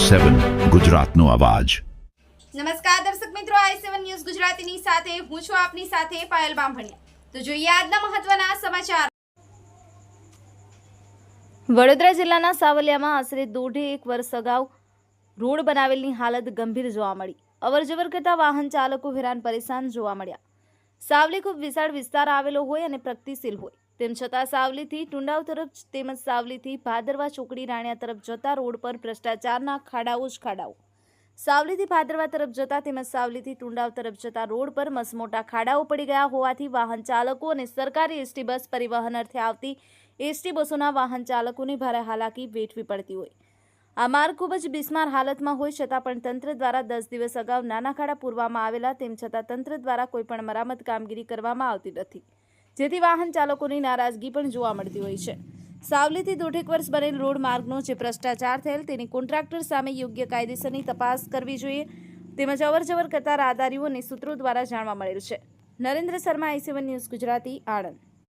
i7 ગુજરાતનો અવાજ। નમસ્કાર દર્શક મિત્રો, i7 ન્યૂઝ ગુજરાતીની સાથે હું છું આપની સાથે પાયલ બામભણિયા। તો જોઈએ આજના મહત્વના સમાચાર। વડોદરા જિલ્લાના સાવલિયામાં આશરે 1.5 વર્ષ અગાઉ રોડ બનાવેલની હાલત ગંભીર જોવા મળી। અવરજવર કરતા વાહન ચાલકો હેરાન પરેશાન જોવા મળ્યા। સાવલી ખૂબ વિશાળ વિસ્તાર આવેલો હોય અને પ્રગતિશીલ હોય, તેમ છતાં સાવલીથી ટુંડાવ તરફ તેમજ સાવલીથી ભાદરવા ચોકડી રાણિયા તરફ જતા રોડ પર ભ્રષ્ટાચારના ખાડાઓ જ ખાડાઓ। સાવલીથી ભાદરવા તરફ જતા તેમજ સાવલીથી ટુંડાવ તરફ જતા રોડ પર મસમોટા ખાડાઓ પડી ગયા હોવાથી વાહન ચાલકો અને સરકારી એસટી બસ પરિવહન અર્થે આવતી એસટી બસોના વાહન ચાલકોને ભારે હાલાકી વેઠવી પડતી હોય। આ માર્ગ ખૂબ જ બિસ્માર હાલતમાં હોય છતાં પણ તંત્ર દ્વારા 10 દિવસ અગાઉ નાના ખાડા પૂરવામાં આવેલા, તેમ છતાં તંત્ર દ્વારા કોઈ પણ મરામત કામગીરી કરવામાં આવતી નથી, જેથી વાહન ચાલકોની નારાજગી પણ જોવા મળતી હોય છે। સાવલીથી 1.5 વર્ષ બનેલ રોડ માર્ગનો જે ભ્રષ્ટાચાર થયેલ તેની કોન્ટ્રાક્ટર સામે યોગ્ય કાયદેસરની તપાસ કરવી જોઈએ, તેમજ અવરજવર કરતા રાહદારીઓ અને સૂત્રો દ્વારા જાણવા મળેલ છે। Narendra Sharma, i7 news Gujarati, Anand.